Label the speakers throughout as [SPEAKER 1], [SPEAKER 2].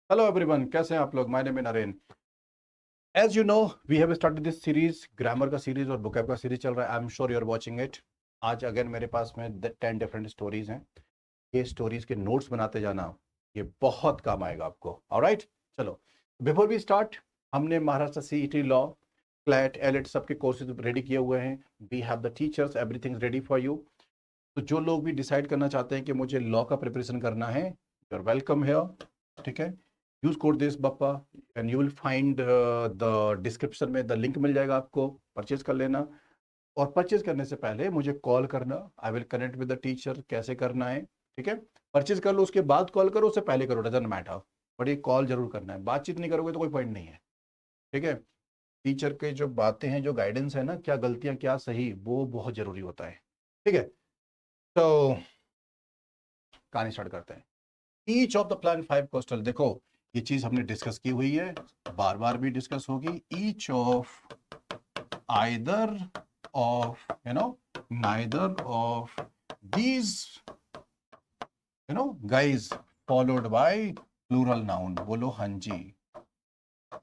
[SPEAKER 1] Hello everyone, कैसे हैं आप लोग। My name is Naren. As you know, we have started this series, grammar का सीरीज और बुकैब का सीरीज चल रहा है। I am sure you are watching it. आज अगेन मेरे पास में 10 डिफरेंट स्टोरीज हैं। ये स्टोरीज के नोट्स बनाते जाना, ये बहुत काम आएगा आपको। ऑलराइट, चलो बिफोर वी स्टार्ट, हमने Maharashtra CET law, CLAT, AILET सबके कोर्सेज रेडी किए हुए हैं। We have the teachers, everything ready for you. तो जो लोग भी डिसाइड करना चाहते हैं कि मुझे लॉ का प्रिपरेशन करना है, यू आर वेलकम हियर। ठीक है, use code this Bappa and you will find the description में द लिंक मिल जाएगा आपको। परचेज कर लेना, और परचेज करने से पहले मुझे कॉल करना। I will connect with the teacher, कैसे करना है। ठीक है, परचेज कर लो, उसके बाद कॉल करो, उससे पहले करो, डजंट मैटर, बट ये कॉल जरूर करना है। बातचीत नहीं करोगे तो कोई पॉइंट नहीं है। ठीक है, टीचर के जो बातें हैं, जो गाइडेंस है ना, क्या गलतियां क्या सही, वो बहुत जरूरी होता है। ठीक है, तो कहानी स्टार्ट करते हैं। Each of the plan 5 coastal, देखो ये चीज हमने डिस्कस की हुई है, बार बार भी डिस्कस होगी। Each of either of neither of these guys followed by plural noun. बोलो हाँ जी,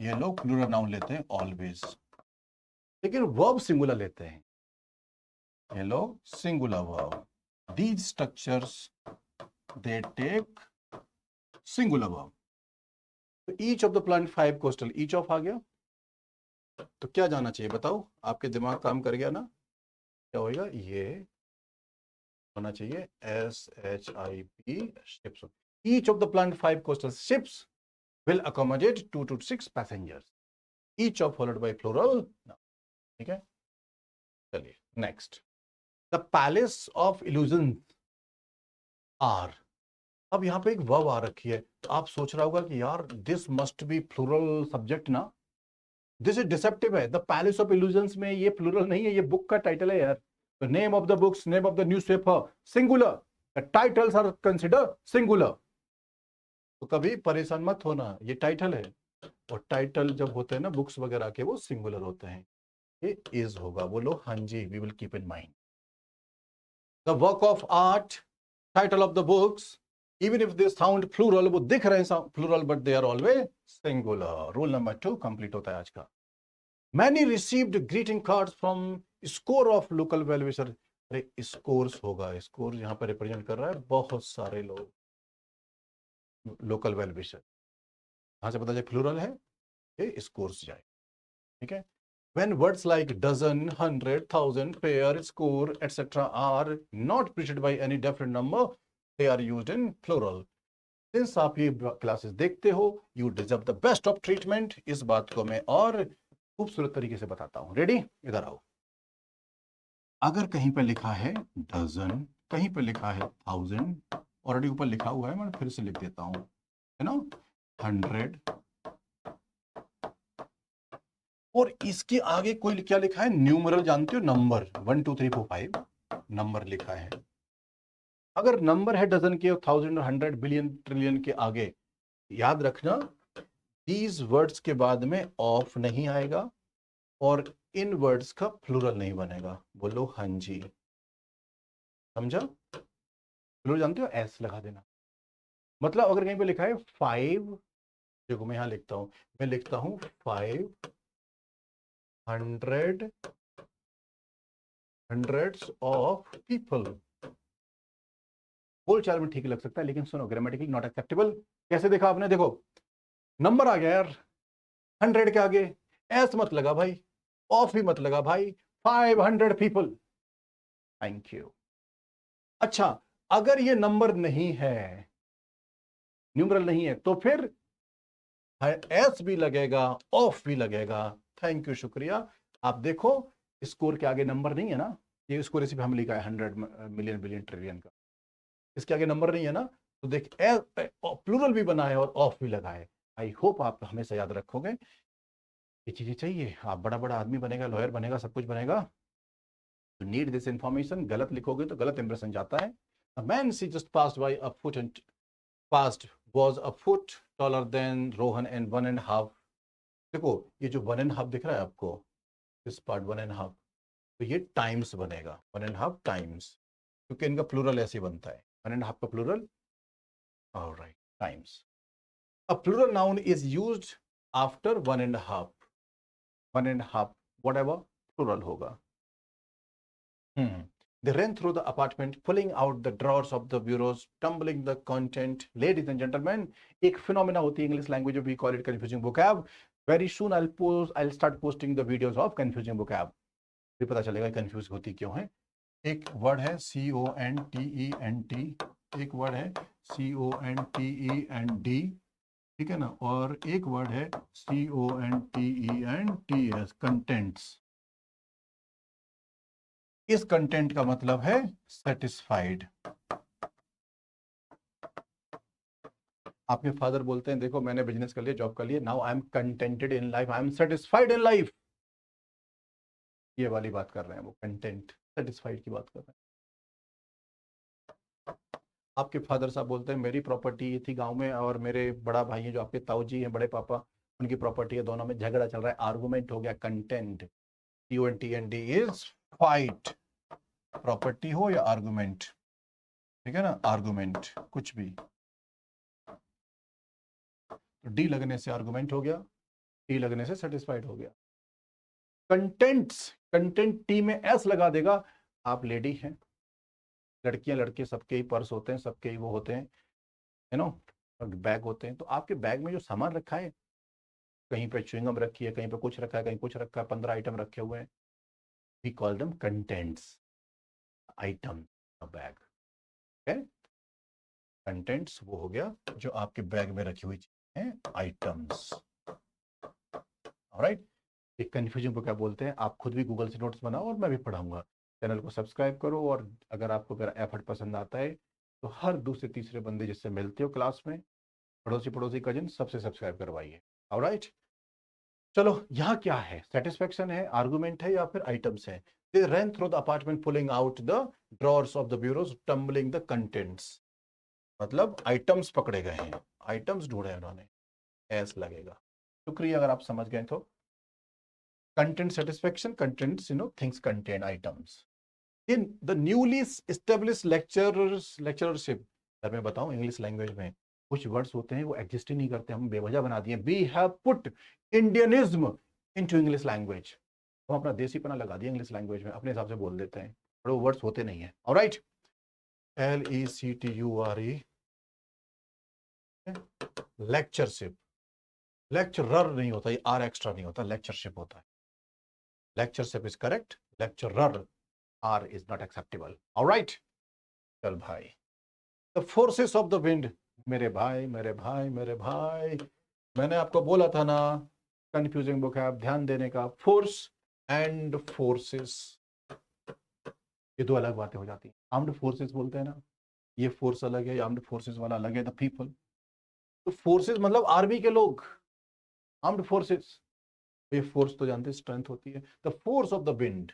[SPEAKER 1] ये लोग प्लूरल नाउन लेते हैं ऑलवेज, लेकिन वर्ब सिंगुलर लेते हैं। ये लोग singular verb, these structures they take singular verb. तो each of the plan 5 coastal, each of आ गया तो क्या जाना चाहिए बताओ। आपके दिमाग काम कर गया ना, क्या होएगा, ये होना चाहिए SHIP ships. Each of the plan 5 coastal ships will accommodate 2 to 6 passengers, each of followed by plural. ठीक है, चलिए next. The palace of illusion are, अब यहाँ पे एक वर्ब आ रखी है, तो आप सोच रहा होगा कि यार this must be plural subject ना, दिस इज डिसेप्टिव है। द पैलेस ऑफ इल्यूजन्स में ये प्लूरल नहीं है, ये बुक का टाइटल है यार। The name of the books, name of the newspaper, singular. The titles are consider singular. तो कभी परेशान मत होना, ये टाइटल है, और टाइटल जब होते हैं ना बुक्स वगैरह के, वो सिंगुलर होते हैं। ये इज होगा, बोलो हाँ जी, we will keep in mind. The work of art, title of the books, even if they sound plural, वो दिख रहे हैं plural, but they are always singular. Rule number 2 complete होता है आज का। Many received greeting cards from score of local well-wisher। अरे scores होगा, स्कोर यहाँ पर रिप्रेजेंट कर रहा है बहुत सारे लोग, लोकल वेल विशर। कहाँ से पता जाए प्लूरल है, ये स्कोर्स जाए। ठीक है, when words like dozen, 100, 1000, pair, score etc are not preceded by any definite number, they are used in plural। Since आप ये क्लासेस देखते हो, you deserve the best of treatment. इस बात को मैं और खूबसूरत तरीके से बताता हूं। रेडी, इधर आओ। अगर कहीं पर लिखा है डजन, कहीं पर लिखा है 1000, ऑलरेडी ऊपर लिखा हुआ है, मैं फिर से लिख देता हूं, है ना, 100, और इसके आगे कोई क्या लिखा है, न्यूमरल जानते हो, नंबर 1 2 3 4 5 नंबर लिखा है। अगर नंबर है डजन के, 1000 और 100, बिलियन, ट्रिलियन के आगे, याद रखना दीज वर्ड्स के बाद में ऑफ नहीं आएगा, और इन वर्ड्स का प्लूरल नहीं बनेगा। बोलो हाँ जी, समझा। प्लूरल जानते हो, एस लगा देना। मतलब अगर कहीं पे लिखा है 5, देखो मैं यहां लिखता हूं, मैं लिखता हूं 500 हंड्रेड्स ऑफ पीपल। बोल चाल में ठीक लग सकता है, लेकिन सुनो, ग्रामेटिकली नॉट एक्सेप्टेबल। कैसे देखा आपने, देखो नंबर आ गया यार, 100 के आगे एस मत लगा भाई, ऑफ भी मत लगा भाई, 500 पीपल। Thank you. अच्छा, अगर ये नंबर नहीं है, न्यूमरल नहीं है, तो फिर एस भी लगेगा, ऑफ भी लगेगा। थैंक यू, शुक्रिया। आप देखो, स्कोर के आगे नंबर नहीं है ना, ये स्कोर इसी पे हम लिखा है 100 मिलियन, बिलियन, ट्रिलियन का, इसके आगे नंबर नहीं है ना, तो देख प्लूरल भी बना है और ऑफ भी लगा है। आई होप आप हमेशा याद रखोगे, ये चीजें चाहिए। आप बड़ा बड़ा आदमी बनेगा, लॉयर बनेगा, सब कुछ बनेगा, तो नीड दिस इंफॉर्मेशन। गलत लिखोगे तो गलत इंप्रेशन जाता है। A man she just passed by a foot and passed was a foot taller than Rohan and 1.5। देखो ये जो 1.5 दिख रहा है आपको, दिस पार्ट 1.5, तो ये टाइम्स बनेगा, 1.5 टाइम्स, क्योंकि इनका प्लूरल ऐसे बनता है, 1.5 का plural. Alright, times. A plural noun is used after one and a half, whatever plural होगा. They ran through the apartment, pulling out the drawers of the bureaus, tumbling the content. Ladies and gentlemen, एक phenomena होती है English language, we call it confusing vocab. Very soon I'll start posting the videos of confusing vocab. फिर पता चलेगा confuse होती क्यों है. एक वर्ड है CONTENT, एक वर्ड है CONTEND, ठीक है ना, और एक वर्ड है CONTENTS, कंटेंट्स. इस कंटेंट का मतलब है सेटिस्फाइड. आपके फादर बोलते हैं देखो मैंने बिजनेस कर लिया, जॉब कर लिया, now I am contented in life, I am satisfied in life. ये वाली बात कर रहे हैं वो, कंटेंट, सेटिस्फाइड की बात कर रहे हैं. आपके फादर साहब बोलते हैं मेरी प्रॉपर्टी ये थी गांव में और मेरे बड़ा भाई है जो आपके ताऊ जी हैं, बड़े पापा, उनकी प्रॉपर्टी है, दोनों में झगड़ा चल रहा है, आर्गुमेंट हो गया. Content, CONTENT is fight. Property हो या आर्गुमेंट, ठीक है ना, आर्गुमेंट कुछ भी. तो डी लगने से आर्गुमेंट हो गया, टी लगने से सेटिस्फाइड हो गया. कंटेंट्स, कंटेंट टी में एस लगा देगा. आप लेडी हैं, लड़कियां लड़के सबके ही पर्स होते हैं, सबके ही वो होते हैं, यू नो, बैग होते हैं. तो आपके बैग में जो सामान रखा है, कहीं पे च्युइंगम रखी है, कहीं पे कुछ रखा है, कहीं कुछ रखा है, 15 आइटम रखे हुए हैं. We call them contents, item bag. Contents वो हो गया जो आपके बैग में रखी हुई चीजें हैं, आइटम्स. ऑलराइट. एक कंफ्यूजन को क्या बोलते हैं, आप खुद भी गूगल से नोट्स बनाओ और मैं भी पढ़ाऊंगा. चैनल को सब्सक्राइब करो, और अगर आपको मेरा एफर्ट पसंद आता है तो हर दूसरे तीसरे बंदे जिससे मिलते हो क्लास में, पड़ोसी कजिन, सबसे सब्सक्राइब करवाइए. ऑलराइट. चलो यहाँ क्या है, सेटिस्फेक्शन है, आर्गुमेंट है, या फिर आइटम्स है. They ran through the apartment, pulling out the drawers of the bureaus, tumbling the contents. मतलब आइटम्स पकड़े गए हैं, आइटम्स ढूंढे उन्होंने, एस लगेगा. शुक्रिया अगर आप समझ गए तो. Content satisfaction, contents, things contain, items. In the newly established lectureship. Sir मैं बताऊं, इंग्लिश लैंग्वेज में कुछ वर्ड्स होते हैं वो एग्जिस्ट ही नहीं करते, हम बेवजह बना दिए. We have put Indianism into English language. हम अपना देसीपना लगा दिया इंग्लिश लैंग्वेज में, अपने हिसाब से बोल देते हैं, पर वो वर्ड्स होते नहीं है. ऑलराइट. LECTURE, lectureship. लेक्चरर नहीं होता, ये आर एक्स्ट्रा नहीं होता, लेक्चरशिप होता है. Lectureship is correct, lecturer are is not acceptable. Alright. चल भाई. The forces of the wind. मेरे भाई मेरे भाई मेरे भाई, मैंने आपको बोला था ना कंफ्यूजिंग बुक है, आप ध्यान देने का. फोर्स एंड फोर्सेस, ये दो अलग बातें हो जाती हैं. आर्म्ड फोर्सेस बोलते हैं ना, ये फोर्स अलग है, आर्म्ड फोर्सेस वाला अलग है. द पीपल, तो फोर्सेस मतलब आर्मी के लोग, आर्म्ड फोर्सेस. ये फोर्स तो जानते हैं स्ट्रेंथ होती है. The force of the wind.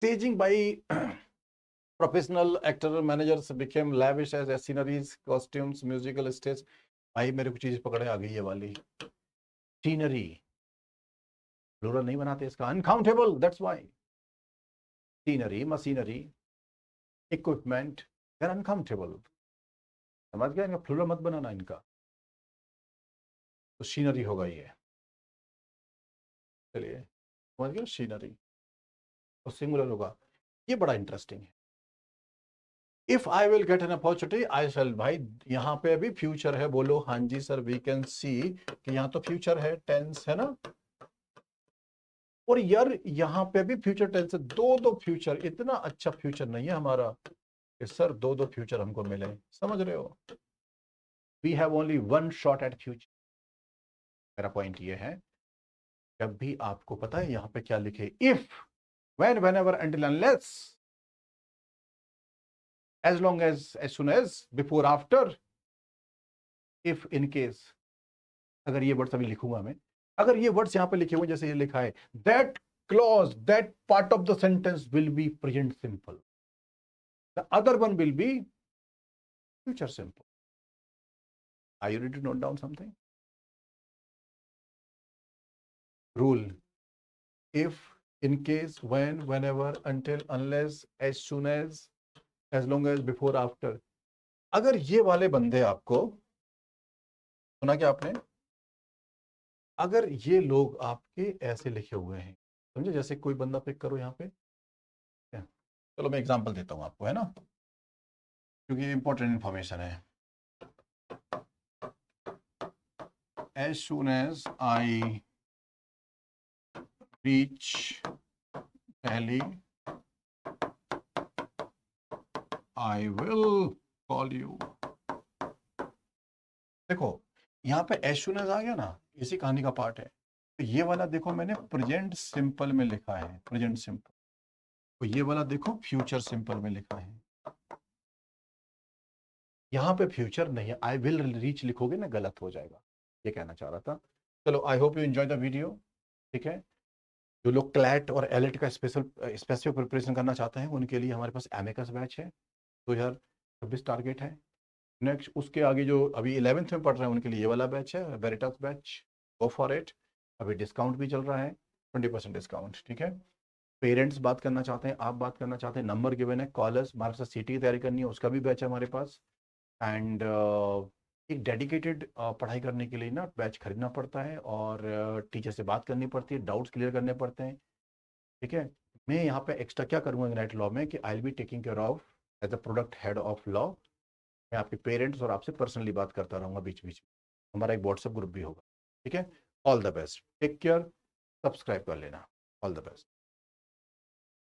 [SPEAKER 1] Staging by professional actor managers became lavish as sceneries, costumes, musical stage. भाई मेरे को चीज पकड़े आ गई ये वाली. सीनरी प्लूरल नहीं बनाते इसका, uncountable, that's why. Scenery, machinery, equipment, they are uncountable. समझ गया, इनका प्लूरल मत बनाना इनका. तो सीनरी होगा ये. चलिए समझ गया, सीनरी. तो सिंगुलर होगा. ये बड़ा इंटरेस्टिंग है. If I will get an opportunity I shall. भाई यहाँ पे अभी फ्यूचर है, बोलो हाँ जी सर. वी कैन सी कि यहाँ तो फ्यूचर है, टेंस है ना, और यार यहाँ पे भी फ्यूचर टेंस है. दो फ्यूचर, इतना अच्छा फ्यूचर नहीं है हमारा कि सर दो फ्यूचर हमको मिले. समझ रहे हो, we have only one shot at future. मेरा पॉइंट ये है, जब भी आपको पता है यहाँ पे क्या लिखे, if, when, whenever, until, unless, as long as soon as, before, after, if, in case. अगर ये वर्ड्स अभी लिखूंगा मैं, अगर ये वर्ड्स यहाँ पे लिखे हुए जैसे ये लिखा है, that clause, that part of the sentence will be present simple, the other one will be future simple. Are you ready to note down something? Rule: if, in case, when, whenever, until, unless, as soon as long as, before, after. अगर ये वाले बंदे आपको सुना क्या आपने? अगर ये लोग आपके ऐसे लिखे हुए हैं, समझे, जैसे कोई बंदा पिक करो यहाँ पे, चलो मैं एग्जांपल देता हूँ आपको, है ना, क्योंकि ये इंपॉर्टेंट इंफॉर्मेशन है। As soon as I reach Delhi, I will call you. देखो यहाँ पे as soon as आ गया ना, इसी कहानी का पार्ट है। तो ये वाला देखो मैंने प्रेजेंट सिंपल में लिखा है, प्रेजेंट सिंपल। तो ये वाला देखो फ्यूचर सिंपल में लिखा है। यहाँ पे फ्यूचर नहीं है, आई विल रीच लिखोगे ना गलत हो जाएगा, ये कहना चाह रहा था। चलो, I hope you enjoy the video. ठीक है, जो लोग क्लैट और एलिट का स्पेसिफिक प्रिपरेशन करना चाहते हैं उनके लिए हमारे पास एमेकस बैच है, 2026 टारगेट है। नेक्स्ट उसके आगे जो अभी 11th में पढ़ रहे हैं उनके लिए ये वाला बैच है, Veritas batch, go for it. अभी डिस्काउंट भी चल रहा है, 20% डिस्काउंट। ठीक है, पेरेंट्स बात करना चाहते हैं, आप बात करना चाहते हैं, नंबर गिवन है, कॉलर्स हमारे साथ सीटी की तैयारी करनी है, उसका भी बैच है हमारे पास। एंड एक डेडिकेटेड पढ़ाई करने के लिए ना बैच खरीदना पड़ता है, और टीचर से बात करनी पड़ती है, डाउट्स क्लियर करने पड़ते हैं। ठीक है, मैं यहाँ पे एक्स्ट्रा क्या करूँगा इग्नाइट लॉ में कि I will be taking care of as a product head of law. मैं आपके पेरेंट्स और आपसे पर्सनली बात करता रहूँगा बीच बीच में, हमारा एक व्हाट्सएप ग्रुप भी होगा। ठीक है, all the best, take care, subscribe कर लेना, ऑल द बेस्ट।